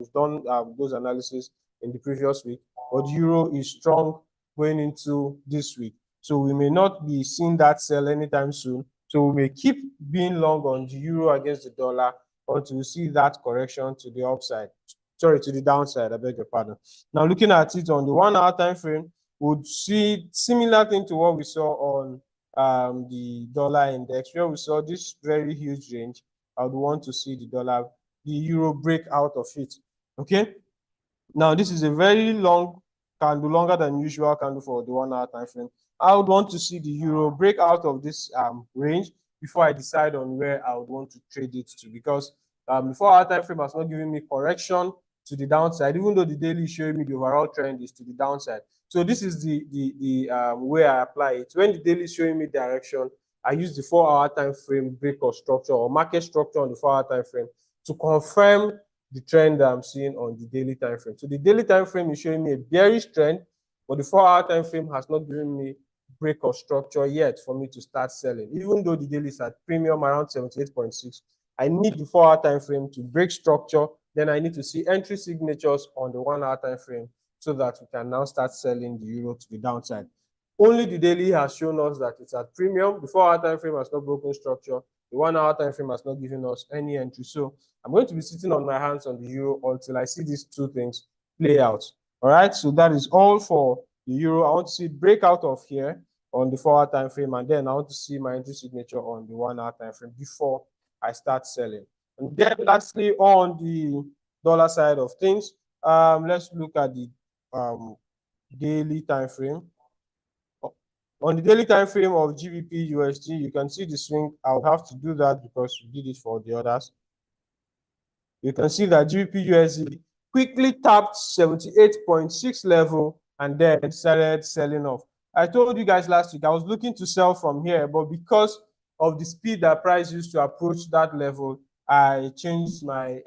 We've done those analysis in the previous week, but the euro is strong going into this week. So we may not be seeing that sell anytime soon. So we may keep being long on the euro against the dollar until we see that correction to the upside. Sorry, to the downside, I beg your pardon. Now, looking at it on the 1 hour time frame, would see similar thing to what we saw on the dollar index, where we saw this very huge range. I would want to see the euro break out of it. Okay. Now, this is a very long candle, longer than usual candle for the 1 hour time frame. I would want to see the euro break out of this range before I decide on where I would want to trade it to, because the 4 hour time frame has not given me correction to the downside, even though the daily is showing me the overall trend is to the downside. So this is the way I apply it. When the daily is showing me direction, I use the 4 hour time frame break of structure or market structure on the 4 hour time frame to confirm the trend that I'm seeing on the daily time frame. So the daily time frame is showing me a bearish trend, but the 4 hour time frame has not given me break of structure yet for me to start selling. Even though the daily is at premium around 78.6, I need the 4 hour time frame to break structure. Then I need to see entry signatures on the 1 hour time frame so that we can now start selling the euro to the downside. Only the daily has shown us that it's at premium. The 4 hour time frame has not broken structure. The 1 hour time frame has not given us any entry. So I'm going to be sitting on my hands on the euro until I see these two things play out. All right. So that is all for the euro. I want to see it break out of here on the 4 hour time frame, and then I want to see my entry signature on the 1 hour time frame before I start selling. And then lastly, on the dollar side of things, let's look at the daily time frame. On the daily time frame of GBP USD, you can see the swing. I'll have to do that because we did it for the others. You can see that GBP USD quickly tapped 78.6 level and then started selling off. I told you guys last week I was looking to sell from here, but because of the speed that price used to approach that level, I changed my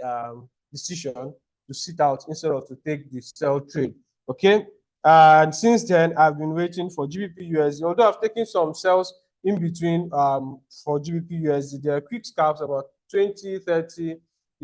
decision to sit out instead of to take the sell trade. Okay. And since then, I've been waiting for GBP USD. Although I've taken some sells in between for GBP USD, there are quick scalps about 20, 30.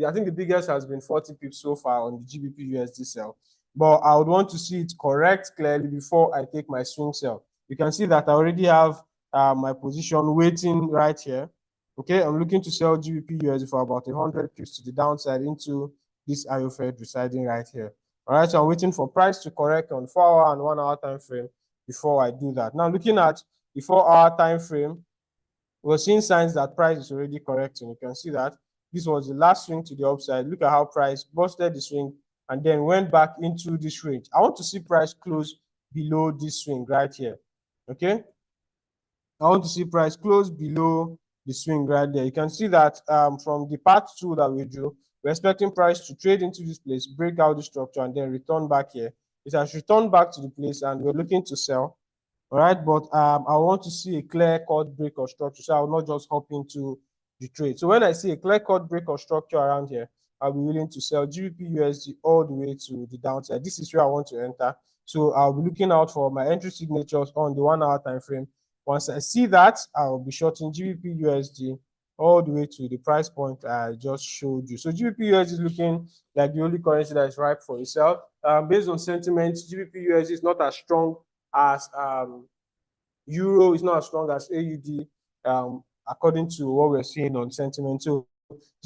I think the biggest has been 40 pips so far on the GBP USD sell. But I would want to see it correct clearly before I take my swing sell. You can see that I already have my position waiting right here. Okay, I'm looking to sell GBP USD for about 100 pips to the downside into this IOFED residing right here. All right, so I'm waiting for price to correct on 4 hour and 1 hour time frame before I do that. Now, looking at the 4 hour time frame, we're seeing signs that price is already correcting. You can see that this was the last swing to the upside. Look at how price busted the swing and then went back into this range. I want to see price close below this swing right here. Okay, I want to see price close below the swing right there. You can see that from the part 2 that we drew, we're expecting price to trade into this place, break out the structure, and then return back here. It has returned back to the place, and we're looking to sell. All right, but I want to see a clear-cut break of structure, so I will not just hop into the trade. So when I see a clear-cut break of structure around here, I'll be willing to sell GBP USD all the way to the downside. This is where I want to enter. So I'll be looking out for my entry signatures on the 1 hour time frame. Once I see that, I'll be shorting GBP USD all the way to the price point I just showed you. So GBP USD is looking like the only currency that is ripe for a sell. Based on sentiment, GBP USD is not as strong as euro, is not as strong as AUD, according to what we're seeing on sentiment. So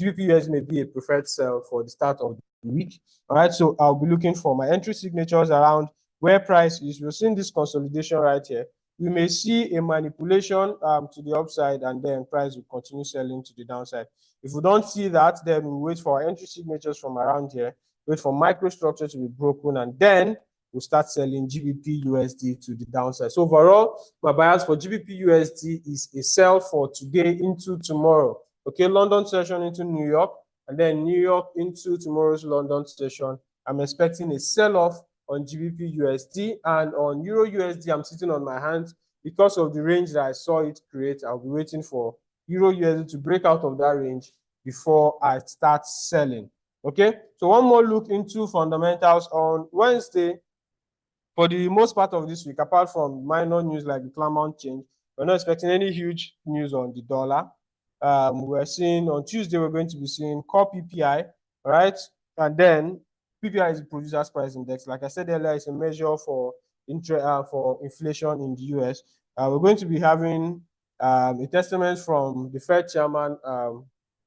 GBP USD may be a preferred sell for the start of the week. All right, so I'll be looking for my entry signatures around where price is. We're seeing this consolidation right here. We may see a manipulation to the upside, and then price will continue selling to the downside. If we don't see that, then we'll wait for our entry signatures from around here, wait for microstructure to be broken, and then we'll start selling GBP USD to the downside. So overall, my bias for GBP USD is a sell for today into tomorrow. Okay, London session into New York, and then New York into tomorrow's London session. I'm expecting a sell-off on GBP USD, and on Euro USD, I'm sitting on my hands because of the range that I saw it create. I'll be waiting for Euro USD to break out of that range before I start selling. Okay, so one more look into fundamentals on Wednesday. For the most part of this week, apart from minor news like the Claremont change, we're not expecting any huge news on the dollar. We're seeing on Tuesday, we're going to be seeing core PPI, all right? And then PPI is the Producers Price Index. Like I said earlier, it's a measure for inflation in the US. We're going to be having a testament from the Fed Chairman,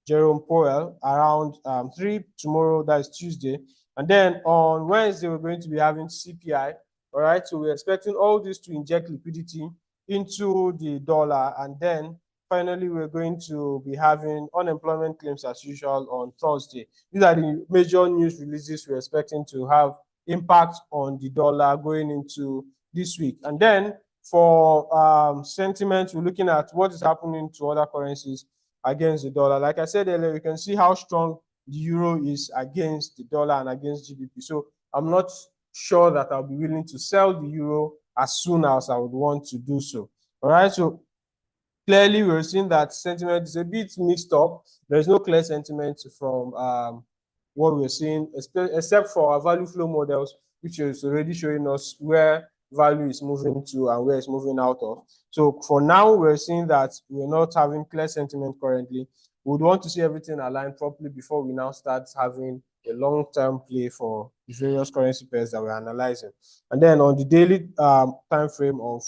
Jerome Powell, around 3 tomorrow, that is Tuesday. And then on Wednesday, we're going to be having CPI. All right, so we're expecting all this to inject liquidity into the dollar. And then finally, we're going to be having unemployment claims as usual on Thursday. These are the major news releases we're expecting to have impact on the dollar going into this week. And then for sentiment, we're looking at what is happening to other currencies against the dollar. Like I said earlier, you can see how strong the euro is against the dollar and against GBP. So I'm not sure that I'll be willing to sell the euro as soon as I would want to do so. All right, so clearly we're seeing that sentiment is a bit mixed up. There's no clear sentiment from what we're seeing, except for our value flow models, which is already showing us where value is moving to and where it's moving out of. So for now, we're seeing that we're not having clear sentiment currently. We would want to see everything aligned properly before we now start having a long-term play for the various currency pairs that we're analyzing. And then on the daily time frame of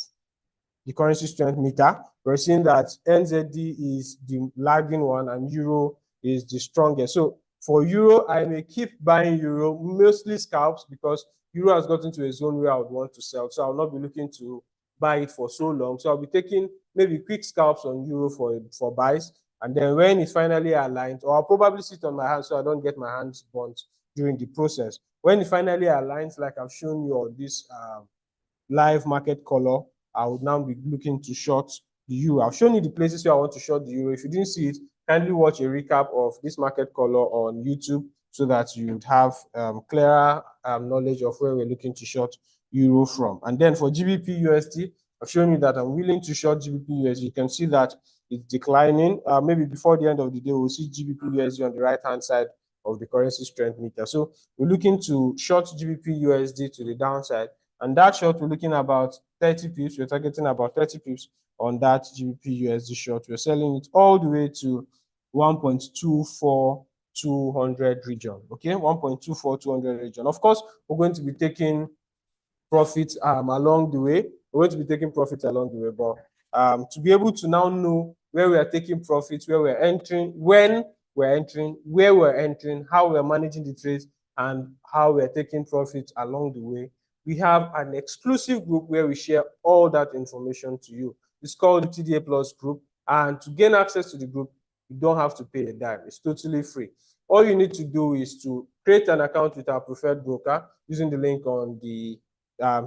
the currency strength meter, we're seeing that NZD is the lagging one and euro is the strongest. So for euro, I may keep buying euro, mostly scalps, because euro has gotten to a zone where I would want to sell. So I'll not be looking to buy it for so long. So I'll be taking maybe quick scalps on euro for buys. And then when it finally aligns, or I'll probably sit on my hands so I don't get my hands burnt during the process. When it finally aligns, like I've shown you on this live market color, I would now be looking to short the euro. I've shown you the places where I want to short the euro. If you didn't see it, kindly watch a recap of this market color on YouTube so that you would have clearer knowledge of where we're looking to short euro from. And then for GBP USD, I've shown you that I'm willing to short GBP USD. You can see that it's declining. Maybe before the end of the day, we'll see GBP USD on the right-hand side of the currency strength meter. So we're looking to short GBP USD to the downside. And that short, we're looking at about 30 pips. We're targeting about 30 pips on that GBP USD short. We're selling it all the way to 1.24200 region. Okay, 1.24200 region. Of course, we're going to be taking profits along the way. We're going to be taking profits along the way, but to be able to now know where we are taking profits, where we're entering, when we're entering, where we're entering, how we're managing the trades, and how we're taking profits along the way, we have an exclusive group where we share all that information to you. It's called the TDA Plus group. And to gain access to the group, you don't have to pay a dime. It's totally free. All you need to do is to create an account with our preferred broker using the link on the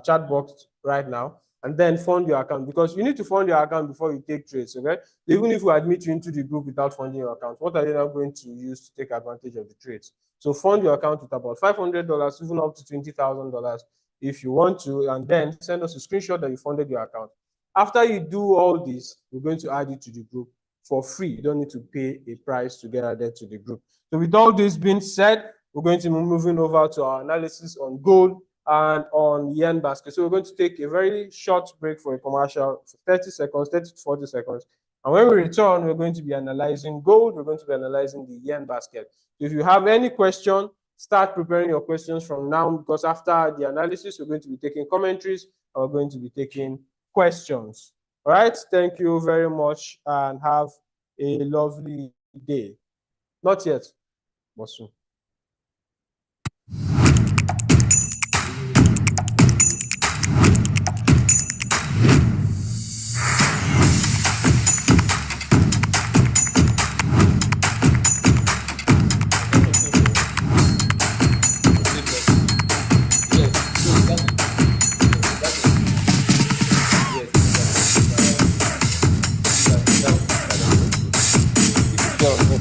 chat box right now, and then fund your account, because you need to fund your account before you take trades. Okay, even if we admit you into the group without funding your account, what are they now going to use to take advantage of the trades? So fund your account with about $500, even up to $20,000 if you want to, and then send us a screenshot that you funded your account. After you do all this, we're going to add you to the group for free. You don't need to pay a price to get added to the group. So with all this being said, we're going to be moving over to our analysis on gold and on yen basket. So we're going to take a very short break for a commercial, for 30 seconds, 30 to 40 seconds. And when we return, we're going to be analyzing gold. We're going to be analyzing the yen basket. So if you have any question, start preparing your questions from now, because after the analysis, we're going to be taking commentaries and we're going to be taking questions. All right. Thank you very much and have a lovely day. Not yet, but soon.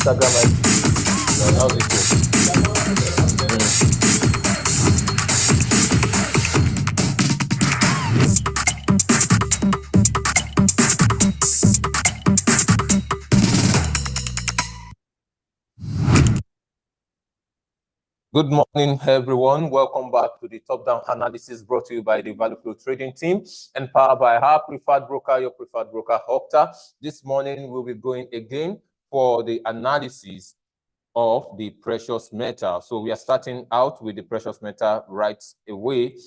Instagram, how's it going? Good morning, everyone. Welcome back to the top-down analysis brought to you by the Value Flow Trading Team and powered by our preferred broker, your preferred broker, Okta. This morning, we'll be going again for the analysis of the precious metal. So we are starting out with the precious metal right away.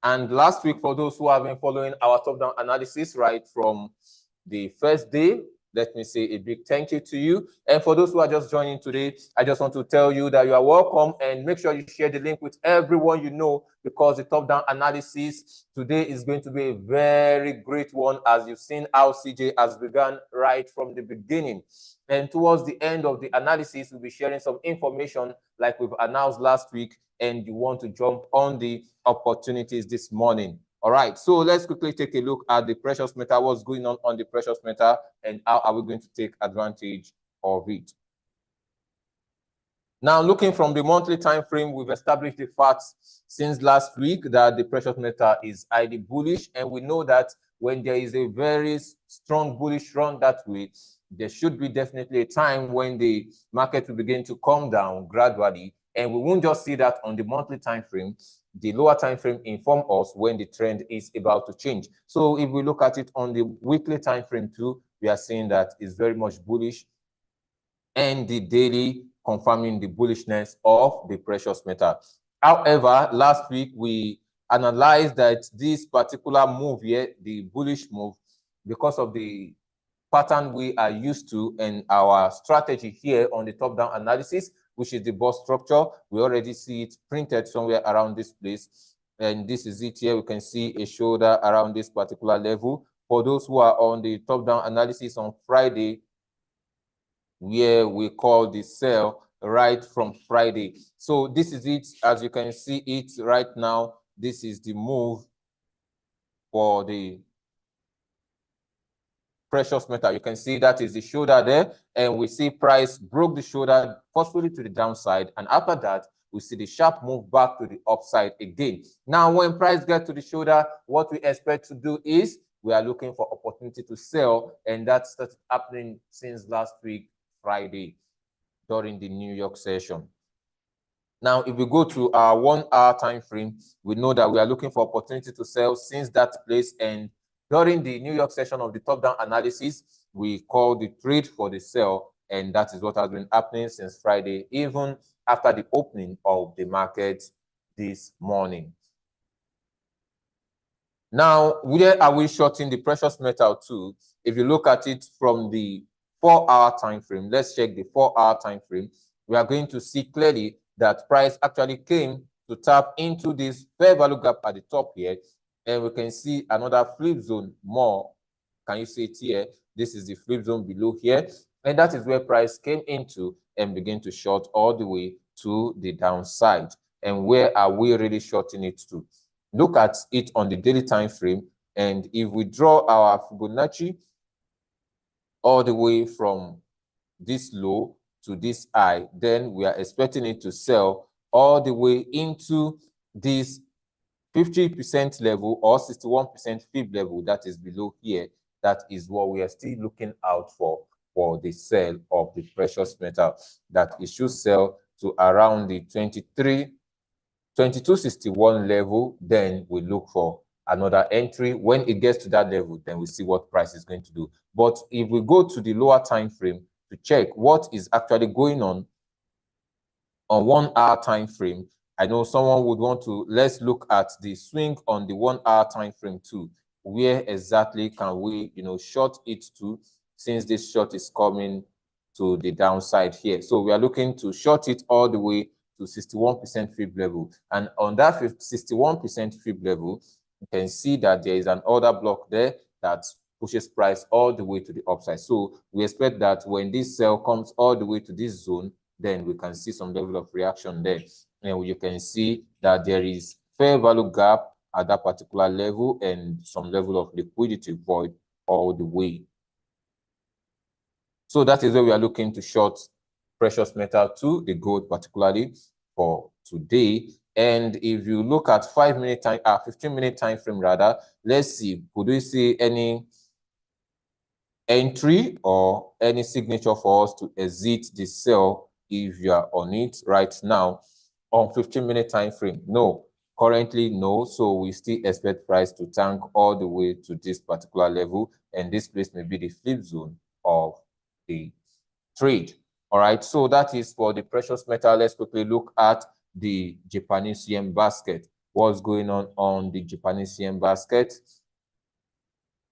And last week, for those who have been following our top-down analysis right from the first day, let me say a big thank you to you. And for those who are just joining today, I just want to tell you that you are welcome, and make sure you share the link with everyone you know, because the top-down analysis today is going to be a very great one, as you've seen how CJ has begun right from the beginning. And towards the end of the analysis, we'll be sharing some information like we've announced last week, and you want to jump on the opportunities this morning. All right, so let's quickly take a look at the precious metal, what's going on the precious metal, and how are we going to take advantage of it. Now, looking from the monthly time frame, we've established the facts since last week that the precious metal is highly bullish, and we know that when there is a very strong bullish run that way, there should be definitely a time when the market will begin to come down gradually, and we won't just see that on the monthly time frame. The lower time frame inform us when the trend is about to change. So if we look at it on the weekly time frame too, we are seeing that it's very much bullish, and the daily confirming the bullishness of the precious metal. However, last week we analyzed that this particular move here, the bullish move, because of the pattern we are used to and our strategy here on the top-down analysis, which is the bus structure, we already see it printed somewhere around this place. And this is it here. We can see a shoulder around this particular level. For those who are on the top-down analysis on Friday, where we call the sell right from Friday. So this is it. As you can see it right now, this is the move for the precious metal. You can see that is the shoulder there, and we see price broke the shoulder forcefully to the downside, and after that we see the sharp move back to the upside again. Now when price gets to the shoulder, what we expect to do is we are looking for opportunity to sell, and that started happening since last week Friday during the New York session. Now, if we go to our 1 hour time frame, we know that we are looking for opportunity to sell since that place, and during the New York session of the top-down analysis, we call the trade for the sell, and that is what has been happening since Friday, even after the opening of the market this morning. Now, where are we shorting the precious metal to? If you look at it from the 4 hour time frame, let's check the 4 hour time frame. We are going to see clearly that price actually came to tap into this fair value gap at the top here, and we can see another flip zone more. Can you see it here? This is the flip zone below here, and that is where price came into and began to short all the way to the downside. And where are we really shorting it to? Look at it on the daily time frame, and if we draw our Fibonacci all the way from this low to this high, then we are expecting it to sell all the way into this 50% level or 61% fib level that is below here. That is what we are still looking out for the sell of the precious metal, that it should sell to around the 2261 level. Then we look for another entry. When it gets to that level, then we see what price is going to do. But if we go to the lower time frame to check what is actually going on 1 hour time frame, I know someone would want to, let's look at the swing on the 1 hour time frame too. Where exactly can we, short it to, since this short is coming to the downside here? So we are looking to short it all the way to 61% fib level. And on that 61% fib level, you can see that there is an order block there that pushes price all the way to the upside. So we expect that when this sell comes all the way to this zone, then we can see some level of reaction there. And you can see that there is fair value gap at that particular level and some level of liquidity void all the way. So that is where we are looking to short precious metal to, the gold particularly for today. And if you look at 5-minute time, 15-minute time frame rather, let's see, could we see any entry or any signature for us to exit the sell if you are on it right now on 15-minute time frame? No, currently no. So we still expect price to tank all the way to this particular level, and this place may be the flip zone of the trade. All right, so that is for the precious metal. Let's quickly look at the Japanese yen basket. What's going on the Japanese yen basket?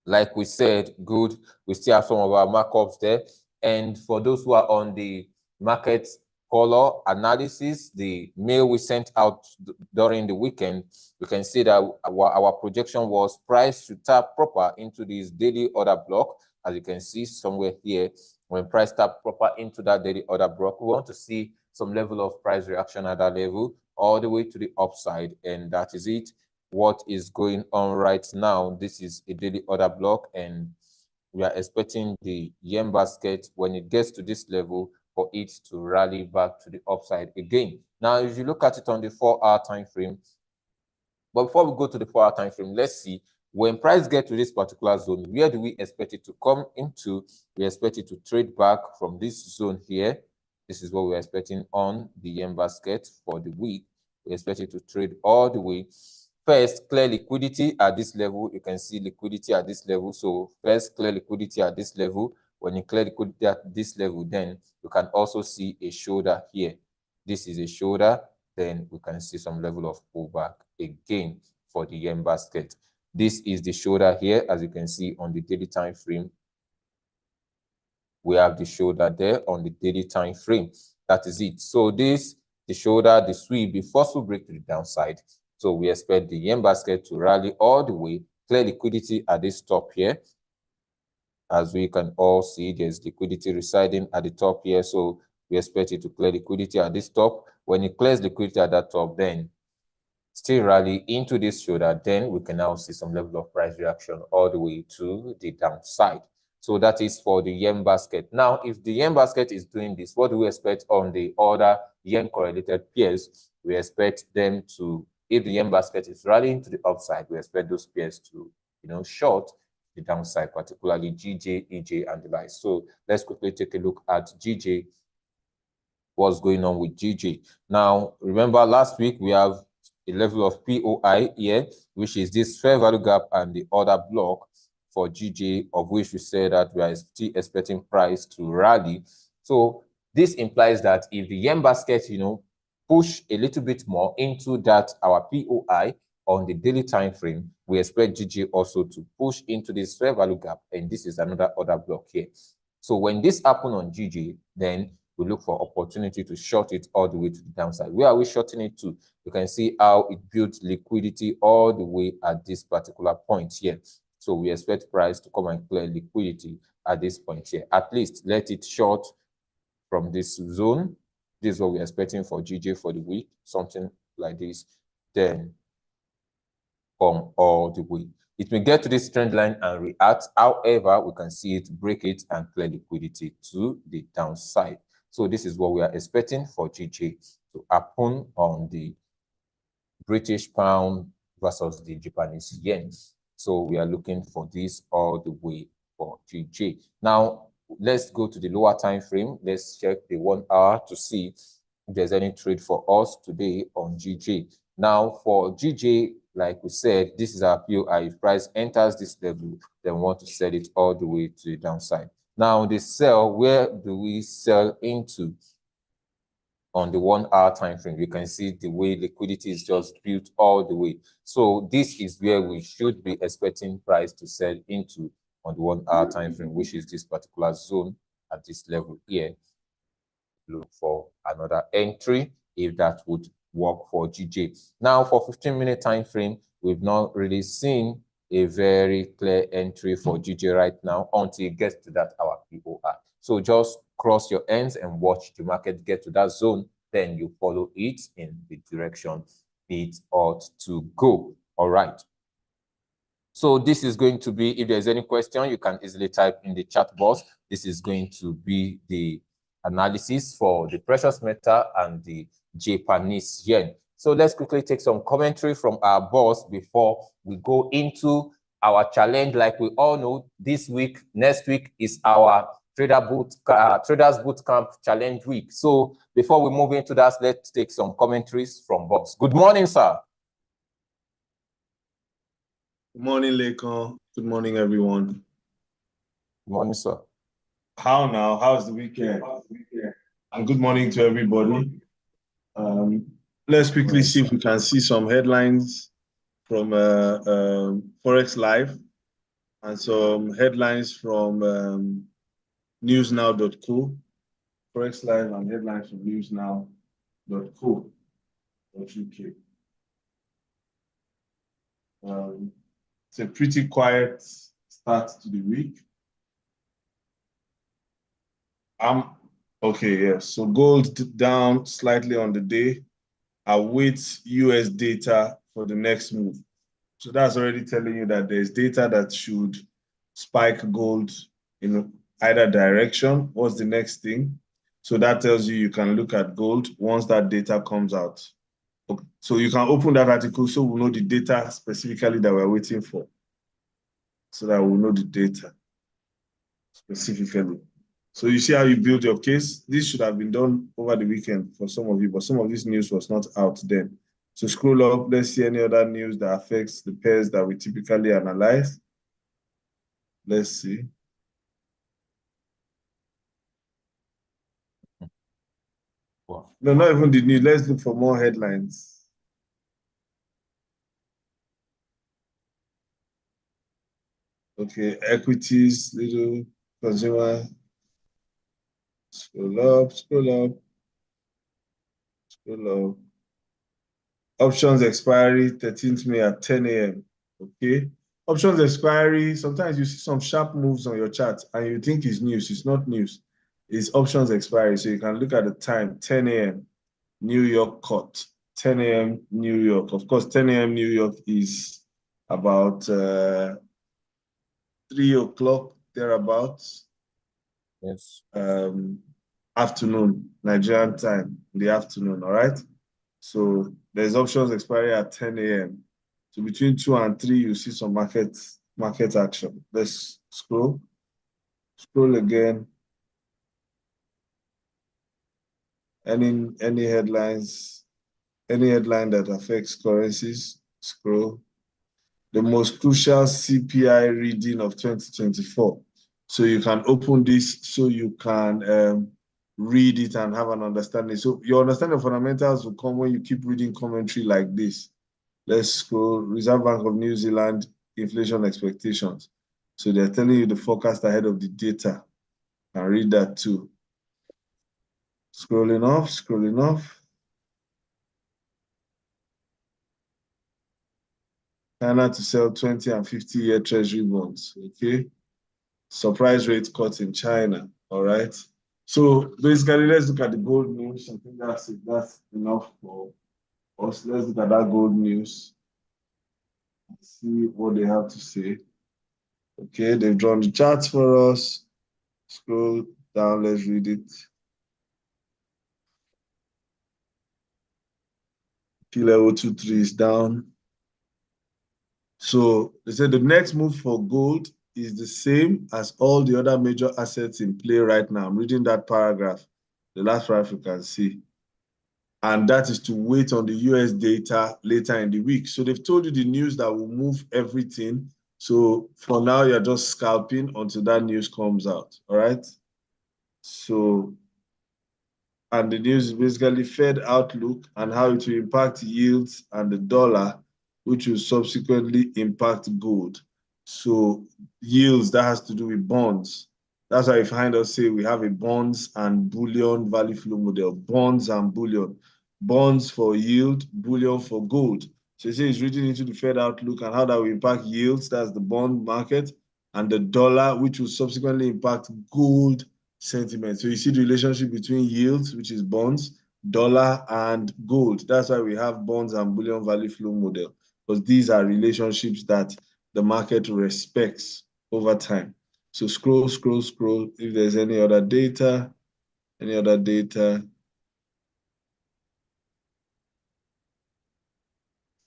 Like we said, good. We still have some of our markups there. And for those who are on the market color analysis, the mail we sent out during the weekend, you can see that our projection was price to tap proper into this daily order block. As you can see somewhere here, when price tap proper into that daily order block, we want to see some level of price reaction at that level all the way to the upside. And that is it. What is going on right now? This is a daily order block, and we are expecting the yen basket, when it gets to this level, for it to rally back to the upside again. Now, if you look at it on the 4-hour time frame, but before we go to the 4-hour time frame, let's see when price get to this particular zone, where do we expect it to come into? We expect it to trade back from this zone here. This is what we're expecting on the yen basket for the week. We expect it to trade all the way. First, clear liquidity at this level. You can see liquidity at this level. So first, clear liquidity at this level. When you clear liquidity at this level, then you can also see a shoulder here. This is a shoulder. Then we can see some level of pullback again for the yen basket. This is the shoulder here, as you can see on the daily time frame. We have the shoulder there on the daily time frame. That is it. So this, the shoulder, the sweep, the forceful break to the downside. So we expect the yen basket to rally all the way, clear liquidity at this top here. As we can all see, there's liquidity residing at the top here. So we expect it to clear liquidity at this top. When it clears liquidity at that top, then still rally into this shoulder, then we can now see some level of price reaction all the way to the downside. So that is for the yen basket. Now, if the yen basket is doing this, what do we expect on the other yen correlated pairs? We expect them to, if the yen basket is rallying to the upside, we expect those pairs to, short the downside, particularly GJ, EJ, and the like. So let's quickly take a look at GJ. What's going on with GJ? Now, remember last week we have a level of POI here, which is this fair value gap and the order block for GJ, of which we said that we are still expecting price to rally. So this implies that if the yen basket, push a little bit more into that, our POI on the daily time frame, we expect GJ also to push into this fair value gap, and this is another order block here. So when this happens on GJ, then we look for opportunity to short it all the way to the downside. Where are we shorting it to? You can see how it builds liquidity all the way at this particular point here. So we expect price to come and clear liquidity at this point here. At least let it short from this zone. This is what we're expecting for GJ for the week, something like this. Then come all the way. It may get to this trend line and react. However, we can see it break it and clear liquidity to the downside. So this is what we are expecting for GJ to happen on the British pound versus the Japanese yen. So we are looking for this all the way for GJ. Now, let's go to the lower time frame. Let's check the 1 hour to see if there's any trade for us today on GJ. Now, for GJ, like we said, this is our POI. If price enters this level, then we want to sell it all the way to the downside. Now, the sell, where do we sell into? On the 1 hour time frame, you can see the way liquidity is just built all the way. So this is where we should be expecting price to sell into on the 1 hour time frame, which is this particular zone at this level here. Look for another entry if that would work for GJ. Now, for 15-minute time frame, we've not really seen a very clear entry for GJ right now until it gets to that our POI. So just cross your ends and watch the market get to that zone. Then you follow it in the direction it ought to go. All right. So this is going to be, if there's any question, you can easily type in the chat box. This is going to be the analysis for the precious metal and the Japanese yen. So let's quickly take some commentary from our boss before we go into our challenge. Like we all know, this week, next week is our Traders Bootcamp Challenge Week. So before we move into that, let's take some commentaries from boss. Good morning, sir. Good morning, Lekon. Good morning, everyone. Good morning, sir. How now? How's the weekend? And good morning to everybody. Let's quickly see if we can see some headlines from Forex Live and some headlines from newsnow.co. Forex Live and headlines from newsnow.co.uk. It's a pretty quiet start to the week. Okay, yes. So gold down slightly on the day. Await US data for the next move. So that's already telling you that there's data that should spike gold in either direction. What's the next thing? So that tells you can look at gold once that data comes out. Okay. So you can open that article so we'll know the data specifically that we're waiting for. So that we'll know the data specifically. So you see how you build your case? This should have been done over the weekend for some of you, but some of this news was not out then. So scroll up, let's see any other news that affects the pairs that we typically analyze. Let's see. Wow. No, not even the news. Let's look for more headlines. Okay, equities, little consumer. Scroll up, scroll up, scroll up. Options expiry 13th May at 10 a.m. Okay. Options expiry, sometimes you see some sharp moves on your chart and you think it's news. It's not news. It's options expiry. So you can look at the time, 10 a.m. New York cut, 10 a.m. New York. Of course, 10 a.m. New York is about 3 o'clock thereabouts. Yes. Afternoon, Nigerian time, in the afternoon, all right? So there's options expiry at 10 a.m. So between 2 and 3, you see some market action. Let's scroll again. Any headlines, any headline that affects currencies, scroll. The most crucial CPI reading of 2024. So you can open this so you can read it and have an understanding. So your understanding of fundamentals will come when you keep reading commentary like this. Let's scroll. Reserve Bank of New Zealand inflation expectations. So they're telling you the forecast ahead of the data. And read that too. Scrolling off, scrolling off. China to sell 20 and 50-year treasury bonds. Okay. Surprise rate cut in China. All right. So basically, let's look at the gold news. I think that's it. That's enough for us. Let's look at that gold news. See what they have to say. Okay, they've drawn the charts for us. Scroll down, let's read it. P level 23 is down. So they said the next move for gold is the same as all the other major assets in play right now. I'm reading that paragraph, the last paragraph you can see. And that is to wait on the US data later in the week. So they've told you the news that will move everything. So for now, you're just scalping until that news comes out, all right? So, and the news is basically Fed outlook and how it will impact yields and the dollar, which will subsequently impact gold. So yields, that has to do with bonds. That's why you find us say we have a bonds and bullion value flow model, bonds and bullion. Bonds for yield, bullion for gold. So you say it's reading into the Fed outlook and how that will impact yields, that's the bond market, and the dollar, which will subsequently impact gold sentiment. So you see the relationship between yields, which is bonds, dollar, and gold. That's why we have bonds and bullion value flow model, because these are relationships that the market respects over time. So scroll, scroll, scroll. If there's any other data, any other data.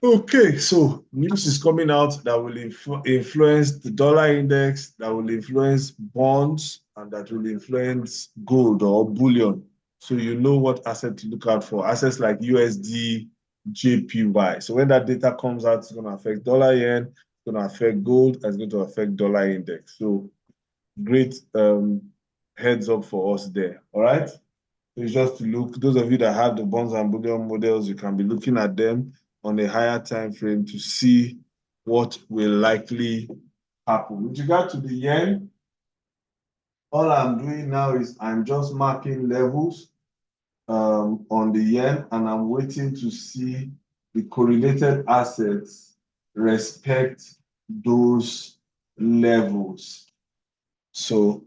Okay, so news is coming out that will influence the dollar index, that will influence bonds, and that will influence gold or bullion. So you know what asset to look out for. Assets like USD, JPY. So when that data comes out, it's going to affect dollar yen, it's going to affect gold, and it's going to affect dollar index. So great heads up for us there. All right. It's just to look, those of you that have the bonds and bullion models, you can be looking at them on a higher time frame to see what will likely happen. With regard to the yen, all I'm doing now is I'm just marking levels on the yen, and I'm waiting to see the correlated assets respect those levels. So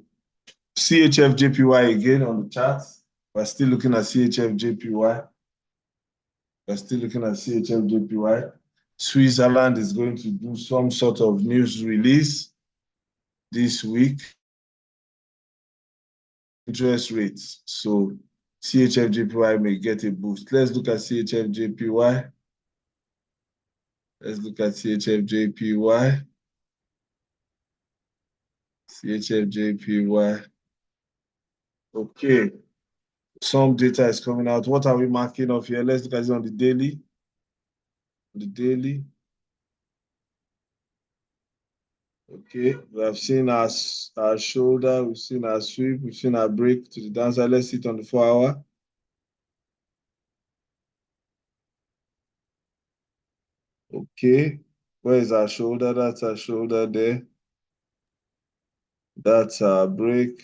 CHF-JPY again on the charts. We're still looking at CHF-JPY. We're still looking at CHF-JPY. Switzerland is going to do some sort of news release this week. Interest rates. So CHF-JPY may get a boost. Let's look at CHF-JPY. Let's look at CHF-JPY. CHF-JPY. Okay. Some data is coming out. What are we marking off here? Let's look at it on the daily. The daily. Okay, we have seen our shoulder, we've seen our sweep, we've seen our break to the downside. Let's sit on the 4-hour. Okay, where is our shoulder? That's our shoulder there. That's our break.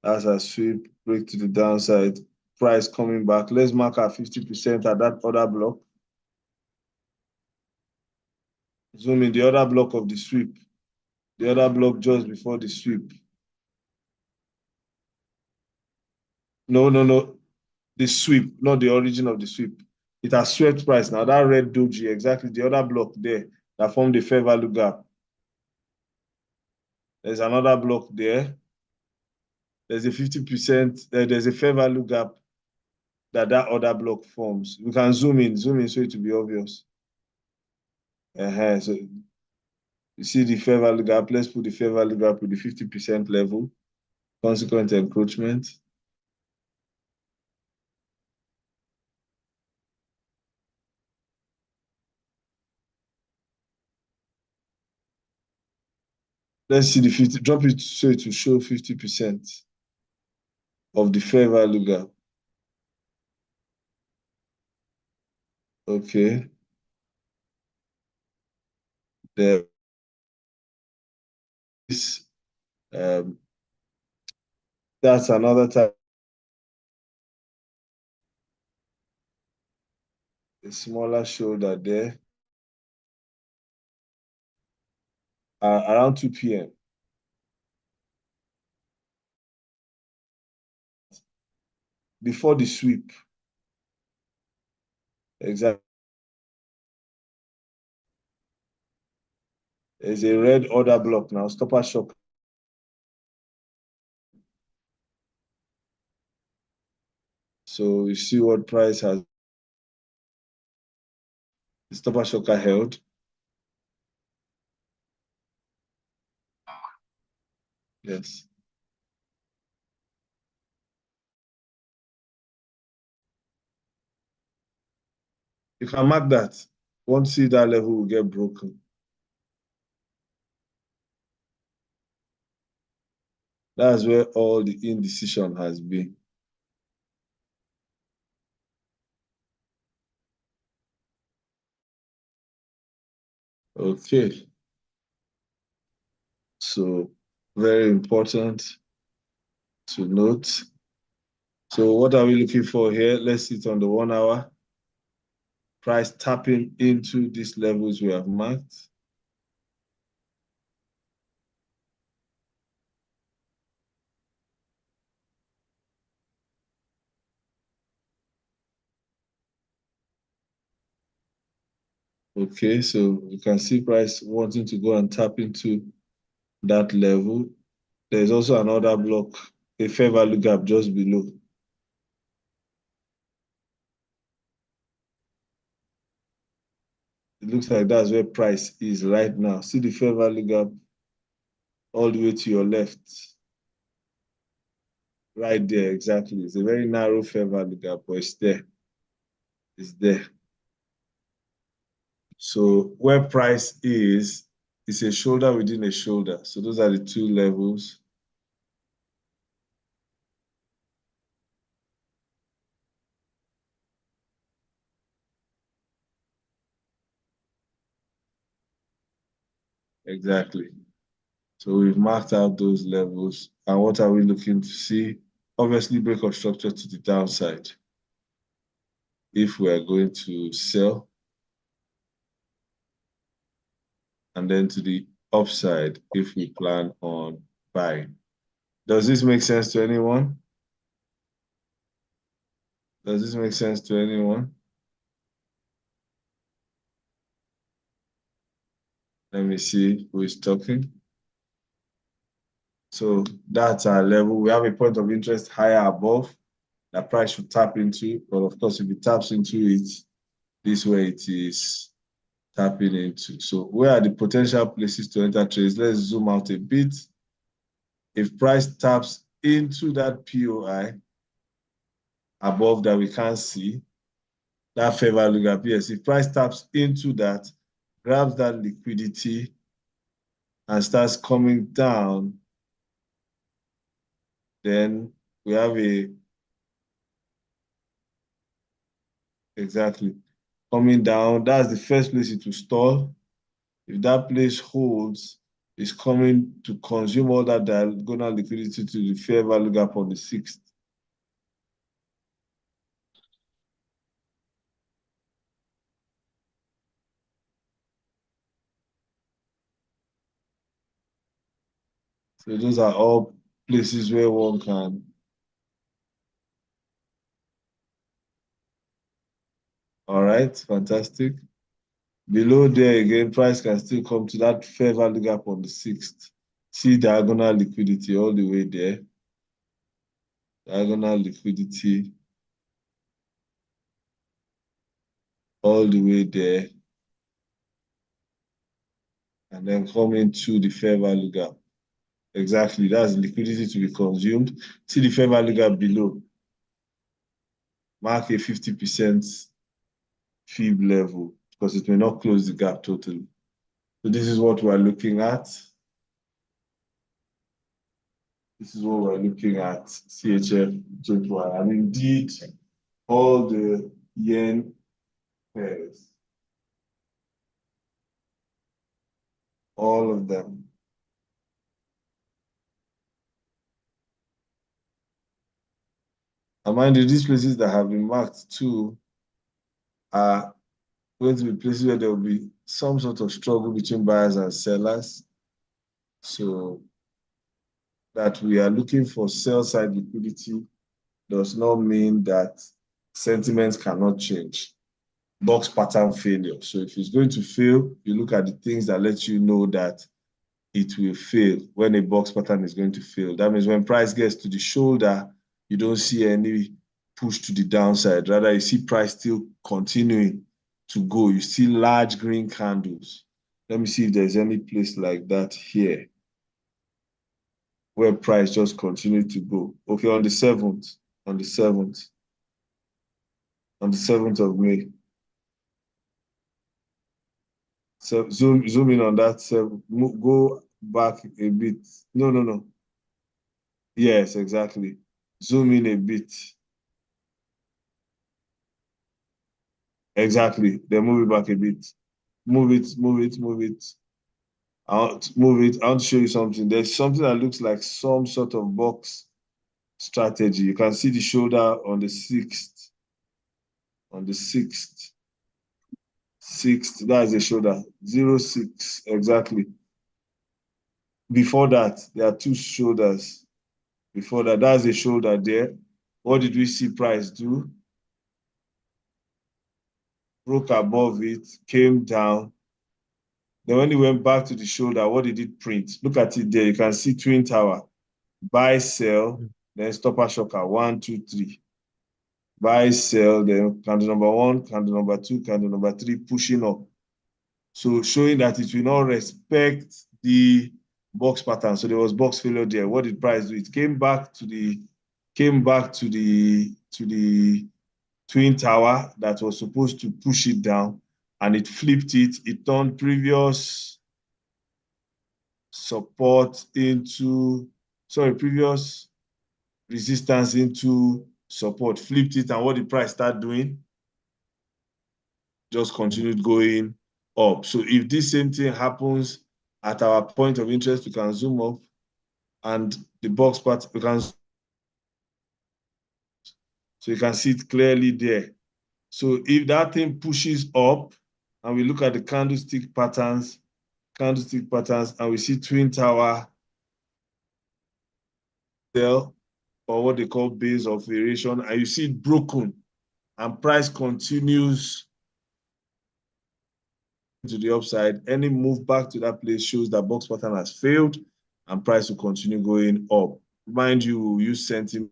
That's our sweep, break to the downside. Price coming back. Let's mark our 50% at that other block. Zoom in the other block of the sweep. The other block just before the sweep. No. The sweep, not the origin of the sweep. It has swept price. Now that red doji, exactly the other block there that formed the fair value gap. There's another block there. There's a 50%, there's a fair value gap that other block forms. We can zoom in so it will be obvious. So you see the fair value gap. Let's put the fair value gap with the 50% level. Consequent encroachment. Let's see the 50, drop it so it will show 50% of the fair value gap. Okay. There is, that's another type. A smaller shoulder there. Around 2 p.m. Before the sweep. Exactly. There's a red order block now, stopper shock. So you see what price has. The stopper shocker held. Yes. You can mark that. Once you see that level will get broken. That's where all the indecision has been. Okay. So very important to note. So what are we looking for here? Let's sit on the 1 hour. Price tapping into these levels we have marked. Okay, so you can see price wanting to go and tap into that level. There's also another block, a fair value gap just below. It looks like that's where price is right now. See the fair value gap all the way to your left. Right there, exactly. It's a very narrow fair value gap, but it's there. It's there. So where price is a shoulder within a shoulder. So those are the two levels. Exactly. So we've marked out those levels. And what are we looking to see? Obviously, break of structure to the downside. If we are going to sell, and then to the upside if we plan on buying. Does this make sense to anyone? Does this make sense to anyone? Let me see who is talking. So that's our level. We have a point of interest higher above that price should tap into. But of course, if it taps into it, this way it is tapping into. So where are the potential places to enter trades? Let's zoom out a bit. If price taps into that POI above that we can't see, that fair value gap, yes, if price taps into that, grabs that liquidity and starts coming down, then we have exactly, coming down, that's the first place it will stall. If that place holds, it's coming to consume all that diagonal liquidity to the fair value gap on the 6th. So those are all places where one can. All right, fantastic. Below there again, price can still come to that fair value gap on the 6th. See diagonal liquidity all the way there. Diagonal liquidity all the way there. And then come into the fair value gap. Exactly, that's liquidity to be consumed. See the fair value gap below. Mark a 50% fib level because it may not close the gap totally. So this is what we're looking at. This is what we're looking at, CHF, JPY, and indeed all the yen pairs. All of them. And mind you, these places that have been marked too are going to be places where there will be some sort of struggle between buyers and sellers. So that we are looking for sell side liquidity does not mean that sentiments cannot change. Box pattern failure. So if it's going to fail, you look at the things that let you know that it will fail when a box pattern is going to fail. That means when price gets to the shoulder, you don't see any push to the downside. Rather, you see price still continuing to go. You see large green candles. Let me see if there's any place like that here where price just continued to go. Okay, on the 7th, on the 7th, on the 7th of May. So zoom in on that 7. Go back a bit. No. Yes, exactly. Zoom in a bit. Exactly. Then move it back a bit. Move it. I want to move it. I want to show you something. There's something that looks like some sort of box strategy. You can see the shoulder on the 6th. On the 6th. 6th, that's the shoulder. 0.6, exactly. Before that, there are two shoulders. Before that, that's the shoulder there. What did we see price do? Broke above it, came down. Then when it went back to the shoulder, what did it print? Look at it there. You can see Twin Tower. Buy, sell, then stopper shocker. 1, 2, 3. Buy, sell, then candle number 1, candle number 2, candle number 3, pushing up. So showing that it will not respect the box pattern. So there was box failure there. What did price do? It came back to the Twin Tower that was supposed to push it down, and it flipped it. It turned previous support into, previous resistance into support, flipped it, and what did price start doing? Just continued going up. So if this same thing happens at our point of interest, we can zoom up, and the box part, we can, so you can see it clearly there. So if that thing pushes up, and we look at the candlestick patterns, and we see twin tower, or what they call base of variation, and you see it broken, and price continues to the upside, any move back to that place shows that box pattern has failed, and price will continue going up. Mind you, use sentiment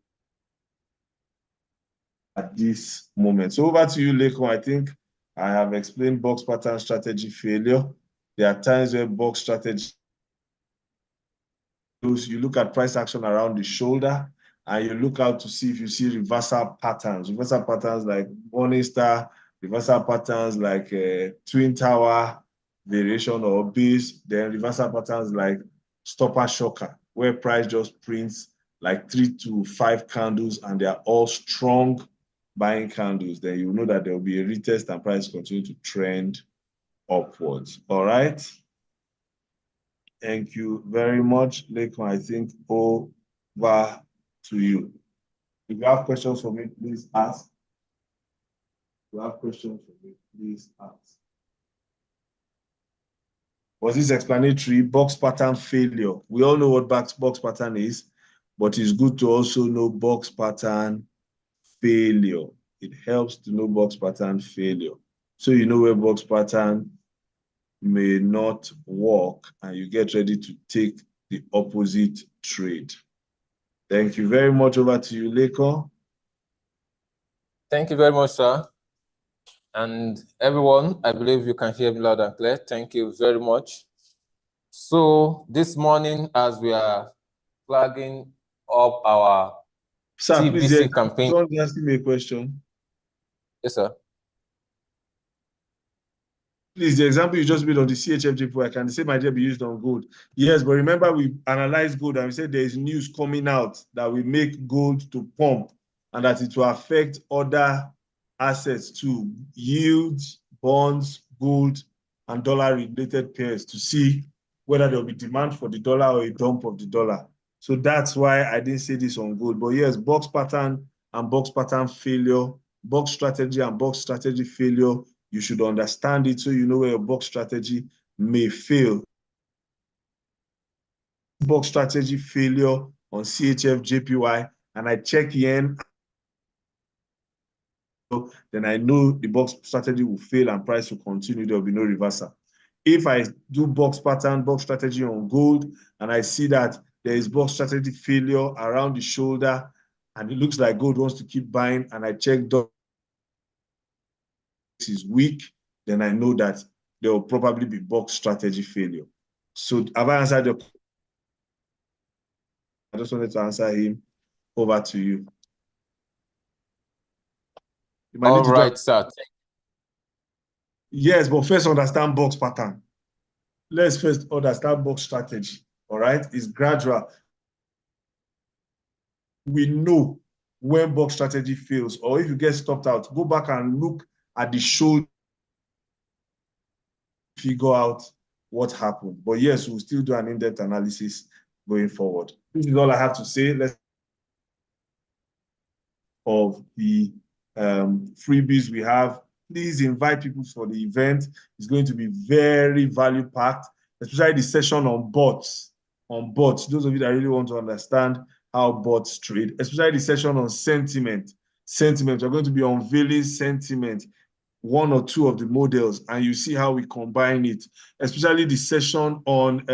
at this moment. So over to you, Lekon. I think I have explained box pattern strategy failure. There are times where box strategy, you look at price action around the shoulder, and you look out to see if you see reversal patterns like Morningstar, reversal patterns like twin tower variation or base, then reversal patterns like stopper shocker, where price just prints like 3 to 5 candles and they are all strong buying candles. Then you know that there will be a retest and price continue to trend upwards. All right. Thank you very much, Lekon. I think over to you. If you have questions for me, please ask. If you have questions for me, please ask. Was this explanatory? Box pattern failure. We all know what box pattern is, but it's good to also know box pattern failure. It helps to know box pattern failure. So you know where box pattern may not work, and you get ready to take the opposite trade. Thank you very much. Over to you, Lekon. Thank you very much, sir. And everyone, I believe you can hear me loud and clear. Thank you very much. So this morning, as we are flagging up our Sir, TBC please, campaign. Don't ask me a question. Yes, sir. Please, the example you just made on the CHFJ, can the same idea be used on gold? Yes, but remember we analyzed gold and we said there is news coming out that will make gold to pump and that it will affect other assets too, yields, bonds, gold, and dollar-related pairs to see whether there will be demand for the dollar or a dump of the dollar. So that's why I didn't say this on gold. But yes, box pattern and box pattern failure, box strategy and box strategy failure, you should understand it so you know where your box strategy may fail. Box strategy failure on CHF, JPY, and I check yen, then I know the box strategy will fail and price will continue. There will be no reversal. If I do box pattern, box strategy on gold, and I see that there is box strategy failure around the shoulder, and it looks like gold wants to keep buying, and I check is weak, then I know that there will probably be box strategy failure. So have I answered your question? I just wanted to answer him. Over to you. All right, sir. Yes, but first understand box pattern. Let's first understand box strategy. All right, it's gradual. We know when box strategy fails, or if you get stopped out, go back and look at the shoulder, figure out what happened. But yes, we'll still do an in-depth analysis going forward. This is all I have to say. Let's of the freebies we have. Please invite people for the event. It's going to be very value-packed, especially the session on bots. Those of you that really want to understand how bots trade, especially the session on sentiment. We're going to be unveiling sentiment, one or two of the models, and you see how we combine it, especially the session on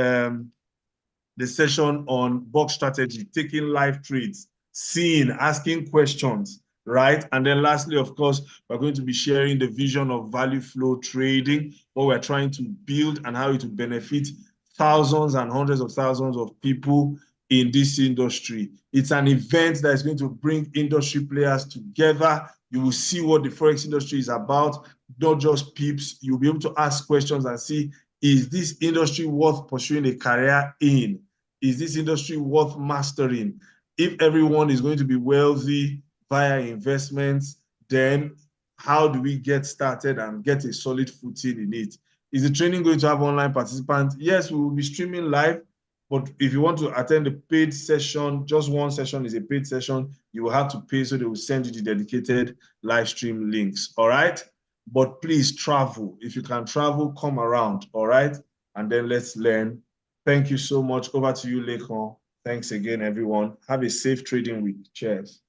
box strategy, taking live trades, seeing, asking questions, right? And then lastly, of course, we're going to be sharing the vision of value flow trading, what we're trying to build and how it will benefit thousands and hundreds of thousands of people in this industry. It's an event that is going to bring industry players together. You will see what the Forex industry is about, not just peeps. You'll be able to ask questions and see, is this industry worth pursuing a career in? Is this industry worth mastering? If everyone is going to be wealthy via investments, then how do we get started and get a solid footing in it? Is the training going to have online participants? Yes, we will be streaming live, but if you want to attend the paid session, just one session is a paid session, you will have to pay, so they will send you the dedicated live stream links, all right? But please travel. If you can travel, come around, all right? And then let's learn. Thank you so much. Over to you, Lekon. Thanks again, everyone. Have a safe trading week. Cheers.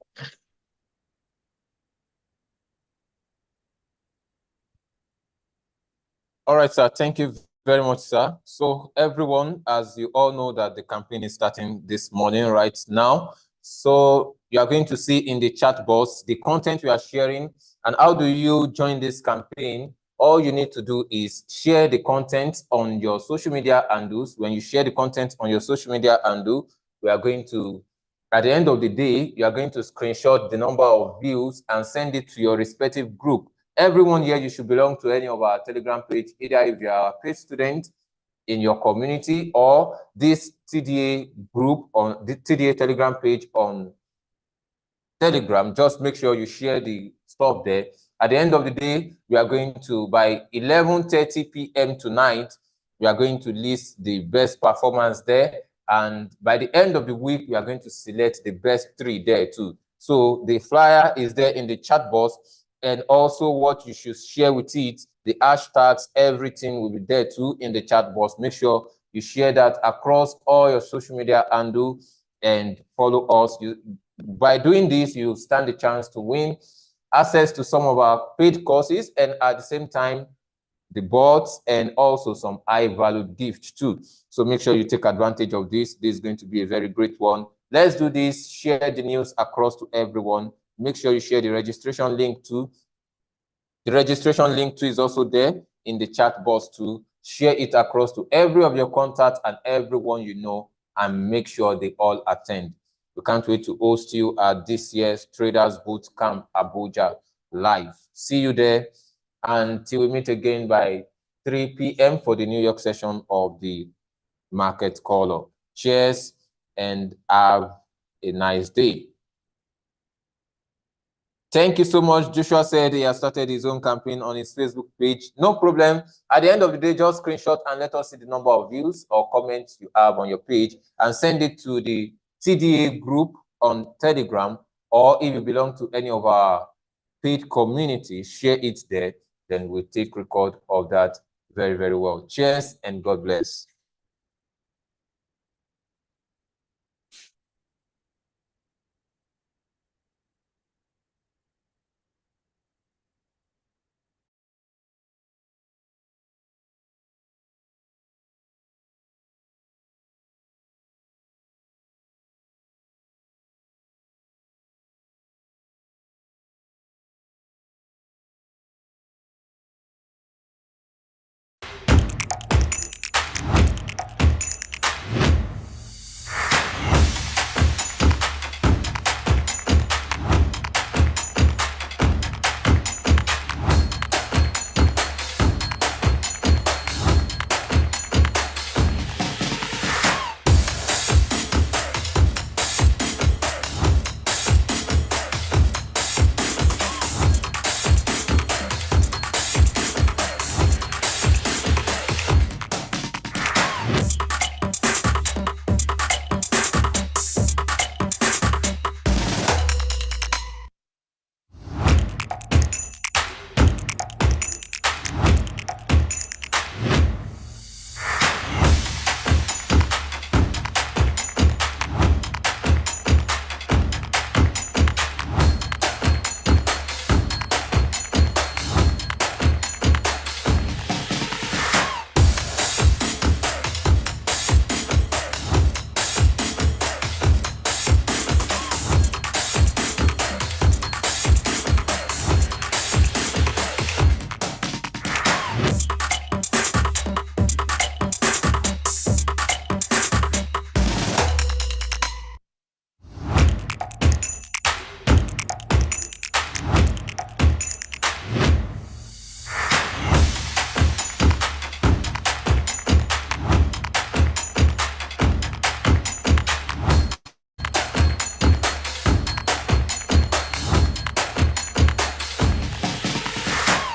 All right, sir. Thank you very much, sir. So everyone, as you all know that the campaign is starting this morning right now. So you are going to see in the chat box the content we are sharing. And how do you join this campaign? All you need to do is share the content on your social media handles. When you share the content on your social media handle, we are going to, at the end of the day, you are going to screenshot the number of views and send it to your respective group. Everyone here, you should belong to any of our Telegram page, either if you are a paid student in your community or this TDA group on the TDA Telegram page on Telegram. Just make sure you share the stuff there. At the end of the day, we are going to, by 11:30 p.m. tonight, we are going to list the best performance there. And by the end of the week, we are going to select the best 3 there too. So the flyer is there in the chat box. And also what you should share with it, the hashtags, everything will be there too in the chat box. Make sure you share that across all your social media handle and follow us. By doing this, you stand a chance to win access to some of our paid courses, and at the same time, the boards and also some high-value gifts too. So make sure you take advantage of this. This is going to be a very great one. Let's do this. Share the news across to everyone. Make sure you share the registration link too. The registration link too is also there in the chat box too. Share it across to every of your contacts and everyone you know, and make sure they all attend. We can't wait to host you at this year's Traders Boot Camp Abuja live. See you there until we meet again by 3 p.m. for the New York session of the Market Caller. Cheers and have a nice day. Thank you so much. Joshua said he has started his own campaign on his Facebook page. No problem. At the end of the day, just screenshot and let us see the number of views or comments you have on your page and send it to the TDA group on Telegram, or if you belong to any of our paid communities, share it there. Then we'll take record of that very, very well. Cheers and God bless.